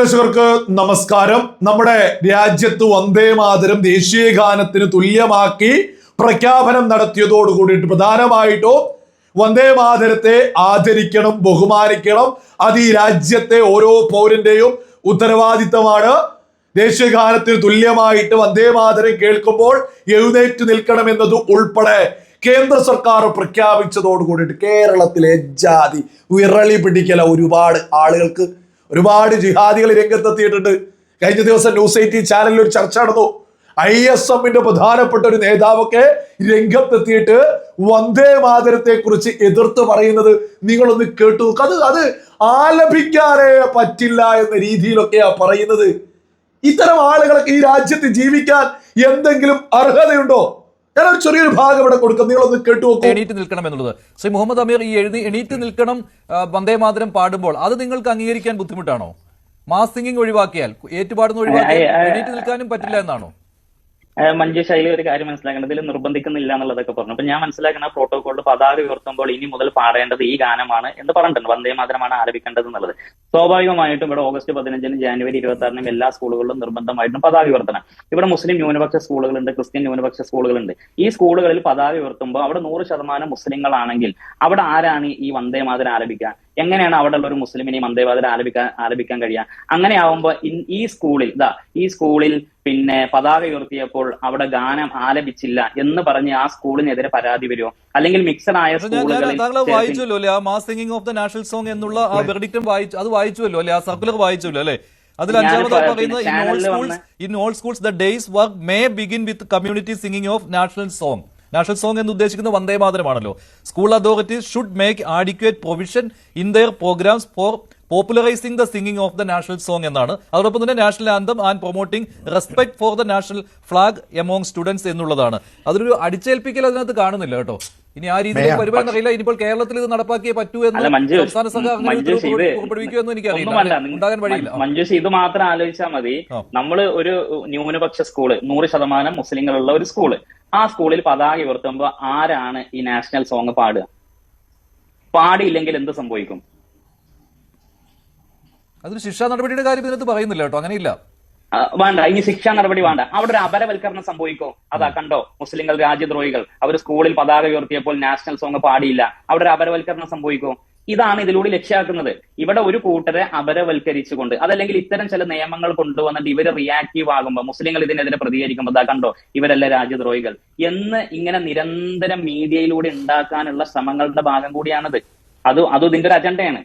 പ്രേക്ഷകർക്ക് നമസ്കാരം. നമ്മുടെ രാജ്യത്ത് വന്ദേ മാതരം ദേശീയ ഗാനത്തിന് തുല്യമാക്കി പ്രഖ്യാപനം നടത്തിയതോട് കൂടിയിട്ട് പ്രധാനമായിട്ടും വന്ദേ മാതരത്തെ ആദരിക്കണം, ബഹുമാനിക്കണം. അത് ഈ രാജ്യത്തെ ഓരോ പൗരന്റെയും ഉത്തരവാദിത്തമാണ്. ദേശീയ ഗാനത്തിന് തുല്യമായിട്ട് വന്ദേ മാതരം കേൾക്കുമ്പോൾ എഴുന്നേറ്റ് നിൽക്കണം എന്നത് ഉൾപ്പെടെ കേന്ദ്ര സർക്കാർ പ്രഖ്യാപിച്ചതോട് കൂടിയിട്ട് കേരളത്തിലെ ജാതി വിറളി പിടിക്കല ഒരുപാട് ആളുകൾക്ക്, ഒരുപാട് ജിഹാദികൾ രംഗത്തെത്തിയിട്ടുണ്ട്. കഴിഞ്ഞ ദിവസം ന്യൂസ് 18 ചാനലിൽ ഒരു ചർച്ച നടന്നു. ISMന്റെ പ്രധാനപ്പെട്ട ഒരു നേതാവൊക്കെ രംഗത്തെത്തിയിട്ട് വന്ദേ മാതരത്തെ കുറിച്ച് എതിർത്ത് പറയുന്നത് നിങ്ങളൊന്ന് കേട്ടു. അത് ആലപിക്കാനേ പറ്റില്ല എന്ന രീതിയിലൊക്കെയാ പറയുന്നത്. ഇത്തരം ആളുകളൊക്കെ ഈ രാജ്യത്ത് ജീവിക്കാൻ എന്തെങ്കിലും അർഹതയുണ്ടോ? ഞാനൊരു ചെറിയൊരു ഭാഗം ഇവിടെ കൊടുക്കാം, നിങ്ങളൊന്ന് കേട്ടു നോക്കൂ. എണീറ്റ് നിൽക്കണം എന്നുള്ളത് ശ്രീ മുഹമ്മദ് അമീർ, ഈ എണീറ്റ് നിൽക്കണം വന്ദേ മാതരം പാടുമ്പോൾ അത് നിങ്ങൾക്ക് അംഗീകരിക്കാൻ ബുദ്ധിമുട്ടാണോ? മാസ് സിംഗിങ് ഒഴിവാക്കിയാൽ, ഏറ്റുപാടുന്ന ഒഴിവാക്കിയാൽ എണീറ്റ് നിൽക്കാനും പറ്റില്ല എന്നാണോ? മഞ്ജു ശൈലി ഒരു കാര്യം മനസ്സിലാക്കേണ്ടത്, ഇതിൽ നിർബന്ധിക്കുന്നില്ല എന്നുള്ളതൊക്കെ പറഞ്ഞു. അപ്പൊ ഞാൻ മനസ്സിലാക്കുന്ന പ്രോട്ടോകോളിൽ പതാക ഉയർത്തുമ്പോൾ ഇനി മുതൽ പാടേണ്ടത് ഈ ഗാനമാണ് എന്ന് പറഞ്ഞിട്ടുണ്ട്. വന്ദേ മാതരമാണ് ആലപിക്കേണ്ടത് എന്നുള്ളത്. സ്വാഭാവികമായിട്ടും ഇവിടെ ഓഗസ്റ്റ് 15-നും ജനുവരി 26-നും എല്ലാ സ്കൂളുകളിലും നിർബന്ധമായിട്ടും പതാക ഉയർത്തണം. ഇവിടെ മുസ്ലിം ന്യൂനപക്ഷ സ്കൂളുകളുണ്ട്, ക്രിസ്ത്യൻ ന്യൂനപക്ഷ സ്കൂളുകളുണ്ട്. ഈ സ്കൂളുകളിൽ പതാക ഉയർത്തുമ്പോൾ അവിടെ 100% മുസ്ലിങ്ങളാണെങ്കിൽ അവിടെ ആരാണ് ഈ വന്ദേ മാതരം ആലപിക്കുക? എങ്ങനെയാണ് അവിടെ ഉള്ള ഒരു മുസ്ലിമിനെ വന്ദേ മാതരം ആലപിക്കാൻ കഴിയുക? അങ്ങനെ ആവുമ്പോ ഈ സ്കൂളിൽ പിന്നെ പതാക ഉയർത്തിയപ്പോൾ അവിടെ ഗാനം ആലപിച്ചില്ല എന്ന് പറഞ്ഞ് ആ സ്കൂളിനെതിരെ പരാതി വരുമോ? അല്ലെങ്കിൽ മിക്സഡ് ആയ താങ്കൾ വായിച്ചല്ലോ അല്ലെ, ആ mass singing of the national song എന്നുള്ള ആ വെർഡിക്റ്റും അത് വായിച്ചുവല്ലോ അല്ലെ, ആ സർക്കുലർ വായിച്ചല്ലോ അല്ലെ? അതിൽ അഞ്ചാമതായി പറയുന്നത് in all schools the days work may begin with community singing of national song. National song എന്ന് ഉദ്ദേശിക്കുന്നത് വന്ദേ മാതരമാണല്ലോ. School authorities should make adequate provision in their programmes for popularising the singing of the national song എന്നാണ്. അതോടൊപ്പം തന്നെ national anthem and promoting respect for the national flag among students എന്നുള്ളതാണ്. അതൊരു അടിച്ചേൽപ്പിക്കൽ അതിനകത്ത് കാണുന്നില്ല കേട്ടോ. ഇനി ആ രീതിയിൽ വരുവാൻ അറിയില്ല. ഇനിയിപ്പോൾ കേരളത്തിൽ ഇത് നടപ്പാക്കിയേ പറ്റൂ എന്ന് സംസ്ഥാന സർക്കാർ പുറപ്പെടുവിക്കുമെന്ന് എനിക്കറിയില്ല, ഉണ്ടാകാൻ വഴിയില്ല. മഞ്ജുഷ്, ഇത് മാത്രം ആലോചിച്ചാൽ മതി. നമ്മള് ഒരു ന്യൂനപക്ഷ സ്കൂള്, 100% മുസ്ലിങ്ങളുള്ള ഒരു സ്കൂള്, ആ സ്കൂളിൽ പതാക ഉയർത്തുമ്പോ ആരാണ് ഈ നാഷണൽ സോങ് പാടുക? പാടിയില്ലെങ്കിൽ എന്ത് സംഭവിക്കും? അതൊരു ശിക്ഷാ നടപടിയുടെ കാര്യം ഇതിനകത്ത് പറയുന്നില്ല കേട്ടോ, അങ്ങനെയില്ല. വേണ്ട, ഇനി ശിക്ഷാ നടപടി വേണ്ട. അവിടെ ഒരു അപരവൽക്കരണം സംഭവിക്കോ? അതാ കണ്ടോ, മുസ്ലിങ്ങൾ രാജ്യദ്രോഹികൾ, അവർ സ്കൂളിൽ പതാക ഉയർത്തിയപ്പോൾ നാഷണൽ സോങ് പാടിയില്ല, അവിടെ ഒരു അപരവൽക്കരണം സംഭവിക്കോ? ഇതാണ് ഇതിലൂടെ ലക്ഷ്യമാക്കുന്നത്. ഇവിടെ ഒരു കൂട്ടരെ അപരവൽക്കരിച്ചുകൊണ്ട്, അതല്ലെങ്കിൽ ഇത്തരം ചില നിയമങ്ങൾ കൊണ്ടുവന്നിട്ട് ഇവര് റിയാക്റ്റീവ് ആകുമ്പോൾ, മുസ്ലിങ്ങൾ ഇതിനെതിരെ പ്രതികരിക്കുമ്പോൾ അതാ കണ്ടോ ഇവരല്ല രാജ്യദ്രോഹികൾ എന്ന് ഇങ്ങനെ നിരന്തരം മീഡിയയിലൂടെ ഉണ്ടാക്കാനുള്ള ശ്രമങ്ങളുടെ ഭാഗം കൂടിയാണത്. അതും ഇതിന്റെ ഒരു അജണ്ടയാണ്.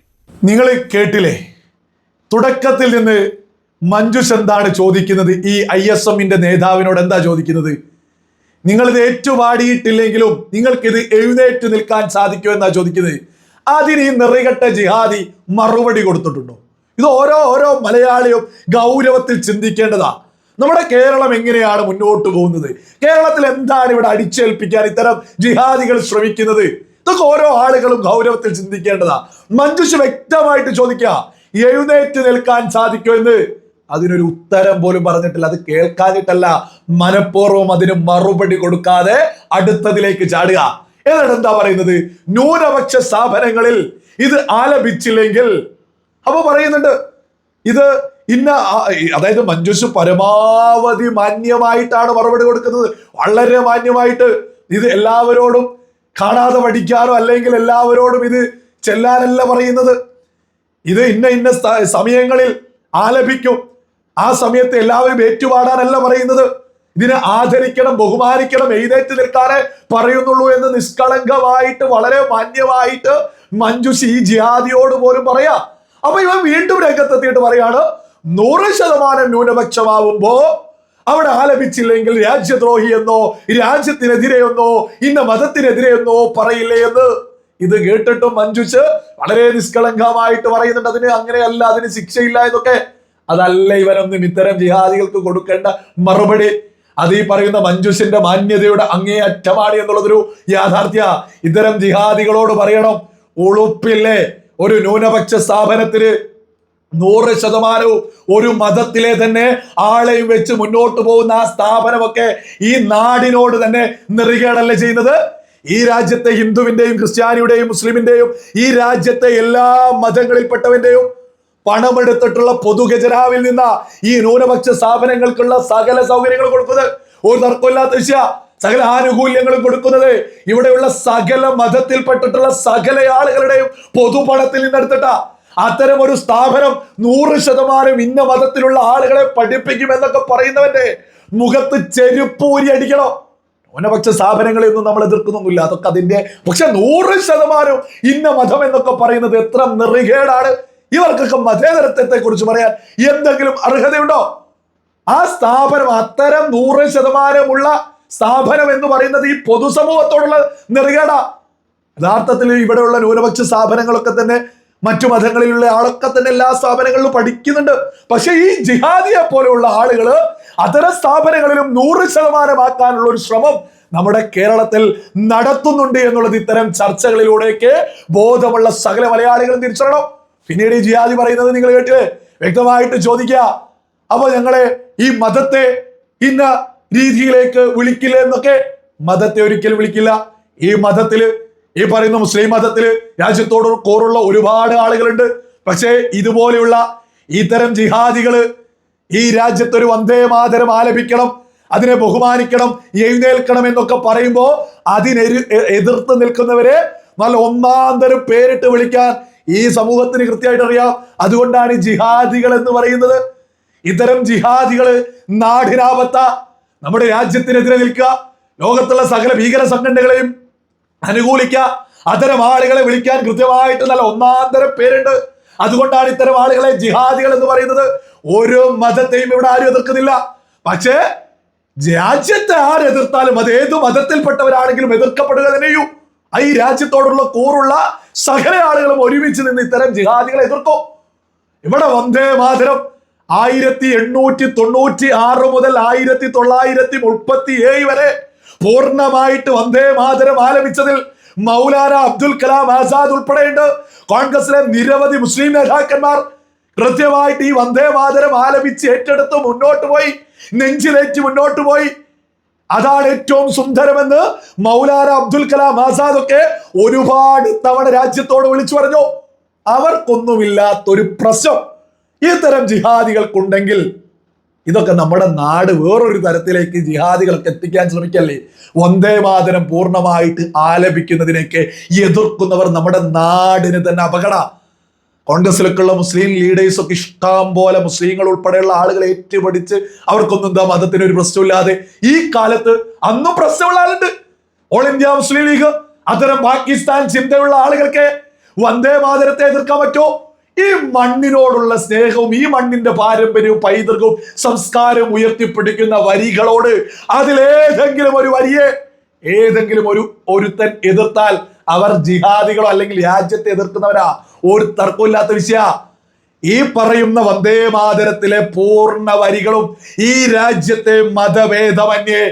നിങ്ങൾ കേട്ടില്ലേ, തുടക്കത്തിൽ നിന്ന് മഞ്ജുഷ് എന്താണ് ചോദിക്കുന്നത്? ഈ ISMന്റെ നേതാവിനോട് എന്താ ചോദിക്കുന്നത്? നിങ്ങളിത് ഏറ്റുപാടിയിട്ടില്ലെങ്കിലും നിങ്ങൾക്കിത് എഴുന്നേറ്റ് നിൽക്കാൻ സാധിക്കുമോ എന്നാ ചോദിക്കുന്നത്. അതിന് ഈ നിറകെട്ട ജിഹാദി മറുപടി കൊടുത്തിട്ടുണ്ടോ? ഇത് ഓരോ മലയാളിയും ഗൗരവത്തിൽ ചിന്തിക്കേണ്ടതാ. നമ്മുടെ കേരളം എങ്ങനെയാണ് മുന്നോട്ട് പോകുന്നത്? കേരളത്തിൽ എന്താണ് ഇവിടെ അടിച്ചേൽപ്പിക്കാൻ ഇത്തരം ജിഹാദികൾ ശ്രമിക്കുന്നത്? ഇതൊക്കെ ഓരോ ആളുകളും ഗൗരവത്തിൽ ചിന്തിക്കേണ്ടതാ. മഞ്ജുഷ് വ്യക്തമായിട്ട് ചോദിക്കുക, എഴുന്നേറ്റ് നിൽക്കാൻ സാധിക്കുമെന്ന്. അതിനൊരു ഉത്തരം പോലും പറഞ്ഞിട്ടില്ല. അത് കേൾക്കാനിട്ടല്ല, മനഃപൂർവ്വം അതിന് മറുപടി കൊടുക്കാതെ അടുത്തതിലേക്ക് ചാടുക. എന്നിട്ട് എന്താ പറയുന്നത്? ന്യൂനപക്ഷ സ്ഥാപനങ്ങളിൽ ഇത് ആലപിച്ചില്ലെങ്കിൽ, അപ്പൊ പറയുന്നുണ്ട് ഇത് അതായത് മഞ്ജുഷ് പരമാവധി മാന്യമായിട്ടാണ് മറുപടി കൊടുക്കുന്നത്, വളരെ മാന്യമായിട്ട്. ഇത് എല്ലാവരോടും കാണാതെ പഠിക്കാനോ അല്ലെങ്കിൽ എല്ലാവരോടും ഇത് ചെല്ലാനല്ല പറയുന്നത്. ഇത് ഇന്ന സമയങ്ങളിൽ ആലപിക്കും, ആ സമയത്ത് എല്ലാവരും ഏറ്റുപാടാനല്ല പറയുന്നത്. ഇതിനെ ആദരിക്കണം, ബഹുമാനിക്കണം, എഴുന്നേറ്റ് നിൽക്കാനേ പറയുന്നുള്ളൂ എന്ന് നിഷ്കളങ്കമായിട്ട് വളരെ മാന്യമായിട്ട് മഞ്ജുഷ് ഈ ജിഹാദിയോട് പോലും പറയാ. അപ്പൊ ഇവൻ വീണ്ടും രംഗത്തെത്തിയിട്ട് പറയാണ്, 100% ന്യൂനപക്ഷമാവുമ്പോ അവിടെ ആലപിച്ചില്ലെങ്കിൽ രാജ്യദ്രോഹി എന്നോ രാജ്യത്തിനെതിരെയെന്നോ ഇന്ന മതത്തിനെതിരെയെന്നോ പറയില്ലേ എന്ന്. ഇത് കേട്ടിട്ടും മഞ്ജുഷ് വളരെ നിഷ്കളങ്കമായിട്ട് പറയുന്നുണ്ട് അതിന് അങ്ങനെയല്ല, അതിന് ശിക്ഷയില്ല എന്നൊക്കെ. അതല്ല ഇവരൊന്നും ഇത്തരം ജിഹാദികൾക്ക് കൊടുക്കേണ്ട മറുപടി. അത് ഈ പറയുന്ന മഞ്ജുഷിന്റെ മാന്യതയുടെ അങ്ങേയറ്റമാണ് എന്നുള്ളതൊരു യാഥാർത്ഥ്യ. ഇത്തരം ജിഹാദികളോട് പറയണം, ഉളുപ്പില്ലേ ഒരു ന്യൂനപക്ഷ സ്ഥാപനത്തിന് 100% ഒരു മതത്തിലെ തന്നെ ആളെയും വെച്ച് മുന്നോട്ട് പോകുന്ന ആ സ്ഥാപനമൊക്കെ ഈ നാടിനോട് തന്നെ നെറുകേടല്ലേ ചെയ്യുന്നത്? ഈ രാജ്യത്തെ ഹിന്ദുവിന്റെയും ക്രിസ്ത്യാനിയുടെയും മുസ്ലിമിന്റെയും ഈ രാജ്യത്തെ എല്ലാ മതങ്ങളിൽപ്പെട്ടവന്റെയും പണമെടുത്തിട്ടുള്ള പൊതുഖജനാവിൽ നിന്ന് ഈ ന്യൂനപക്ഷ സ്ഥാപനങ്ങൾക്കുള്ള സകല സൗകര്യങ്ങൾ കൊടുക്കുന്നത്. ഒരു തർക്കമില്ലാത്ത വിഷയ. സകല ആനുകൂല്യങ്ങളും കൊടുക്കുന്നത് ഇവിടെയുള്ള സകല മതത്തിൽപ്പെട്ടിട്ടുള്ള സകല ആളുകളുടെയും പൊതുപണത്തിൽ നിന്നെടുത്തിട്ടാ. അത്തരം ഒരു സ്ഥാപനം 100% ഇന്ന മതത്തിലുള്ള ആളുകളെ പഠിപ്പിക്കും എന്നൊക്കെ പറയുന്നവന്റെ മുഖത്ത് ചെരുപ്പൂരി അടിക്കണം. ന്യൂനപക്ഷ സ്ഥാപനങ്ങളെ ഒന്നും നമ്മൾ എതിർക്കുന്നൊന്നുമില്ല, അതൊക്കെ അതിന്റെ. പക്ഷെ 100% ഇന്ന മതം എന്നൊക്കെ പറയുന്നത് എത്ര നെറികേടാണ്. ഇവർക്കൊക്കെ മതേതരത്വത്തെ കുറിച്ച് പറയാൻ എന്തെങ്കിലും അർഹതയുണ്ടോ? ആ സ്ഥാപനം അത്തരം 100% സ്ഥാപനം എന്ന് പറയുന്നത് ഈ പൊതുസമൂഹത്തോടുള്ള നെറികേടാ. യഥാർത്ഥത്തിൽ ഇവിടെയുള്ള ന്യൂനപക്ഷ സ്ഥാപനങ്ങളൊക്കെ തന്നെ മറ്റു മതങ്ങളിലുള്ള ആളൊക്കെ തന്നെ എല്ലാ സ്ഥാപനങ്ങളിലും പഠിക്കുന്നുണ്ട്. പക്ഷെ ഈ ജിഹാദിയെ പോലെയുള്ള ആളുകൾ അത്തരം സ്ഥാപനങ്ങളിലും 100% ആക്കാനുള്ള ഒരു ശ്രമം നമ്മുടെ കേരളത്തിൽ നടത്തുന്നുണ്ട് എന്നുള്ളത് ഇത്തരം ചർച്ചകളിലൂടെയൊക്കെ ബോധമുള്ള സകല മലയാളികളും തിരിച്ചറിയണം. പിന്നീട് ഈ ജിഹാദി പറയുന്നത് നിങ്ങൾ കേട്ടില്ലേ? വ്യക്തമായിട്ട് ചോദിക്കുക, അപ്പൊ ഞങ്ങളെ ഈ മതത്തെ ഇന്ന രീതിയിലേക്ക് വിളിക്കില്ല എന്നൊക്കെ. മതത്തെ ഒരിക്കലും വിളിക്കില്ല. ഈ മതത്തില്, ഈ പറയുന്ന മുസ്ലിം മതത്തില് രാജ്യത്തോട് കോറുള്ള ഒരുപാട് ആളുകളുണ്ട്. പക്ഷേ ഇതുപോലെയുള്ള ഇത്തരം ജിഹാദികള് ഈ രാജ്യത്തൊരു വന്ദേ മാതരം ആലപിക്കണം, അതിനെ ബഹുമാനിക്കണം, എഴുന്നേൽക്കണം എന്നൊക്കെ പറയുമ്പോ എതിർത്ത് നിൽക്കുന്നവരെ നല്ല ഒന്നാന്തരം പേരിട്ട് വിളിക്കാൻ ഈ സമൂഹത്തിന് കൃത്യമായിട്ട് അറിയാം. അതുകൊണ്ടാണ് ജിഹാദികൾ എന്ന് പറയുന്നത്. ഇത്തരം ജിഹാദികള് നാടിനാപത്ത, നമ്മുടെ രാജ്യത്തിനെതിരെ നിൽക്കുക, ലോകത്തുള്ള സകല ഭീകര സംഘടനകളെയും അനുകൂലിക്കുക, അത്തരം ആളുകളെ വിളിക്കാൻ കൃത്യമായിട്ട് നല്ല ഒന്നാന്തരം പേരുണ്ട്. അതുകൊണ്ടാണ് ഇത്തരം ആളുകളെ ജിഹാദികൾ എന്ന് പറയുന്നത്. ഓരോ മതത്തെയും ഇവിടെ ആരും എതിർക്കുന്നില്ല. പക്ഷേ രാജ്യത്തെ ആരെതിർത്താലും അത് ഏതു മതത്തിൽപ്പെട്ടവരാണെങ്കിലും എതിർക്കപ്പെടുക തന്നെയൂ. ഈ രാജ്യത്തോടുള്ള കൂറുള്ള സകല ആളുകളും ഒരുമിച്ച് നിന്ന് ഇത്തരം ജിഹാദികളെ എതിർക്കും. ഇവിടെ വന്ദേ മാതരം 1896 മുതൽ 1937 വരെ പൂർണ്ണമായിട്ട് വന്ദേ മാതരം ആലപിച്ചതിൽ മൗലാന അബ്ദുൽ കലാം ആസാദ് ഉൾപ്പെടെയുണ്ട്. കോൺഗ്രസിലെ നിരവധി മുസ്ലിം നേതാക്കന്മാർ കൃത്യമായിട്ട് ഈ വന്ദേ മാതരം ആലപിച്ച് ഏറ്റെടുത്ത് മുന്നോട്ട് പോയി, നെഞ്ചിലേറ്റ് മുന്നോട്ട് പോയി. അതാണ് ഏറ്റവും സുന്ദരമെന്ന് മൗലാന അബ്ദുൽ കലാം ആസാദ് ഒക്കെ ഒരുപാട് തവണ രാജ്യത്തോട് വിളിച്ചു പറഞ്ഞു. അവർക്കൊന്നുമില്ലാത്തൊരു പ്രശ്നം ഇത്തരം ജിഹാദികൾക്കുണ്ടെങ്കിൽ ഇതൊക്കെ നമ്മുടെ നാട് വേറൊരു തരത്തിലേക്ക് ജിഹാദികൾക്ക് എത്തിക്കാൻ ശ്രമിക്കല്ലേ. വന്ദേ മാതരം പൂർണ്ണമായിട്ട് ആലപിക്കുന്നതിനൊക്കെ എതിർക്കുന്നവർ നമ്മുടെ നാടിന് തന്നെ അപകട. കോൺഗ്രസിലൊക്കെയുള്ള മുസ്ലിം ലീഡേഴ്സ് ഒക്കെ ഇഷ്ടം പോലെ മുസ്ലിങ്ങൾ ഉൾപ്പെടെയുള്ള ആളുകൾ ഏറ്റുപിടിച്ച് അവർക്കൊന്നും എന്താ മതത്തിന് ഒരു പ്രശ്നമില്ലാതെ. ഈ കാലത്ത് അന്നും പ്രശ്നമുള്ള ആളുണ്ട്. ഓൾ ഇന്ത്യ മുസ്ലിം ലീഗ്, അത്തരം പാകിസ്ഥാൻ ചിന്തയുള്ള ആളുകൾക്ക് വന്ദേ മാതരത്തെ എതിർക്കാൻ പറ്റുമോ? ഈ മണ്ണിനോടുള്ള സ്നേഹവും ഈ മണ്ണിന്റെ പാരമ്പര്യവും പൈതൃകവും സംസ്കാരവും ഉയർത്തിപ്പിടിക്കുന്ന വരികളോട് അതിലേതെങ്കിലും ഒരു വരിയെ ഏതെങ്കിലും ഒരുത്തൻ എതിർത്താൽ അവർ ജിഹാദികളോ അല്ലെങ്കിൽ രാജ്യത്തെ എതിർക്കുന്നവരാ. ഒരു തർക്കമില്ലാത്ത വിഷയ. ഈ പറയുന്ന വന്ദേ മാതരത്തിലെ പൂർണ്ണ വരികളും ഈ രാജ്യത്തെ മതഭേദമന്യേ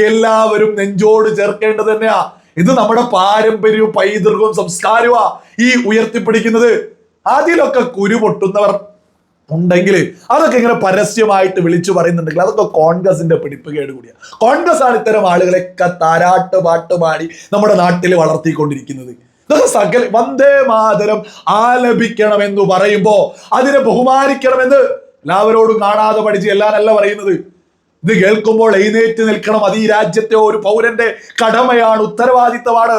എല്ലാവരും നെഞ്ചോട് ചേർക്കേണ്ടത് തന്നെയാ. ഇത് നമ്മുടെ പാരമ്പര്യവും പൈതൃകവും സംസ്കാരവുമാ ഈ ഉയർത്തിപ്പിടിക്കുന്നത്. അതിലൊക്കെ കുരുപൊട്ടുന്നവർ ഉണ്ടെങ്കിൽ അതൊക്കെ ഇങ്ങനെ പരസ്യമായിട്ട് വിളിച്ചു പറയുന്നുണ്ടെങ്കിൽ അതൊക്കെ കോൺഗ്രസിന്റെ പിടിപ്പുകേട് കൂടിയാണ്. കോൺഗ്രസ് ആണ് ഇത്തരം ആളുകളെയൊക്കെ താരാട്ട് പാട്ട് പാടി നമ്മുടെ നാട്ടിൽ വളർത്തിക്കൊണ്ടിരിക്കുന്നത്. ഇതൊക്കെ സകല വന്ദേ മാതരം ആലപിക്കണമെന്ന് പറയുമ്പോ അതിനെ ബഹുമാനിക്കണമെന്ന് എല്ലാവരോടും കാണാതെ പഠിച്ച് എല്ലാരല്ല പറയുന്നത്. ഇത് കേൾക്കുമ്പോൾ എഴുന്നേറ്റ് നിൽക്കണം. അത് ഈ രാജ്യത്തെ ഒരു പൗരന്റെ കടമയാണ്, ഉത്തരവാദിത്തമാണ്.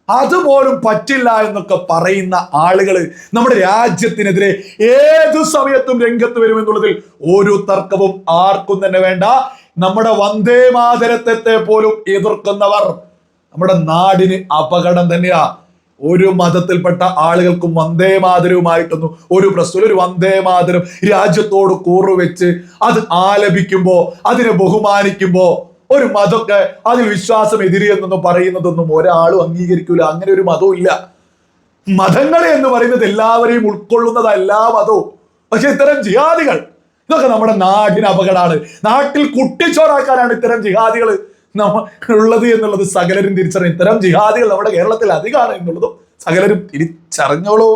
അതുപോലും പറ്റില്ല എന്നൊക്കെ പറയുന്ന ആളുകൾ നമ്മുടെ രാജ്യത്തിനെതിരെ ഏതു സമയത്തും രംഗത്ത് വരുമെന്നുള്ളതിൽ ഒരു തർക്കവും ആർക്കും തന്നെ വേണ്ട. നമ്മുടെ വന്ദേ മാതരത്തെ പോലും എതിർക്കുന്നവർ നമ്മുടെ നാടിന് അപകടം തന്നെയാ. ഒരു മതത്തിൽപ്പെട്ട ആളുകൾക്കും വന്ദേ മാതരവുമായിട്ടൊന്നും ഒരു പ്രശ്നമില്ല. ഒരു വന്ദേ മാതരം രാജ്യത്തോട് കൂറുവെച്ച് അത് ആലപിക്കുമ്പോ, അതിനെ ബഹുമാനിക്കുമ്പോ ഒരു മതമൊക്കെ അതിൽ വിശ്വാസം എതിരെയെന്നൊന്നും പറയുന്നതൊന്നും ഒരാളും അംഗീകരിക്കൂല. അങ്ങനെ ഒരു മതവും ഇല്ല. മതങ്ങളെ എന്ന് പറയുന്നത് എല്ലാവരെയും ഉൾക്കൊള്ളുന്നതാ എല്ലാ മതവും. പക്ഷെ ഇത്തരം ജിഹാദികൾ ഇതൊക്കെ നമ്മുടെ നാടിന് അപകടമാണ്. നാട്ടിൽ കുട്ടിച്ചോറാക്കാനാണ് ഇത്തരം ജിഹാദികൾ ഉള്ളത് എന്നുള്ളത് സകലരും തിരിച്ചറിയും. ഇത്തരം ജിഹാദികൾ നമ്മുടെ കേരളത്തിൽ അധികമാണ് എന്നുള്ളതും സകലരും തിരിച്ചറിഞ്ഞോളൂ.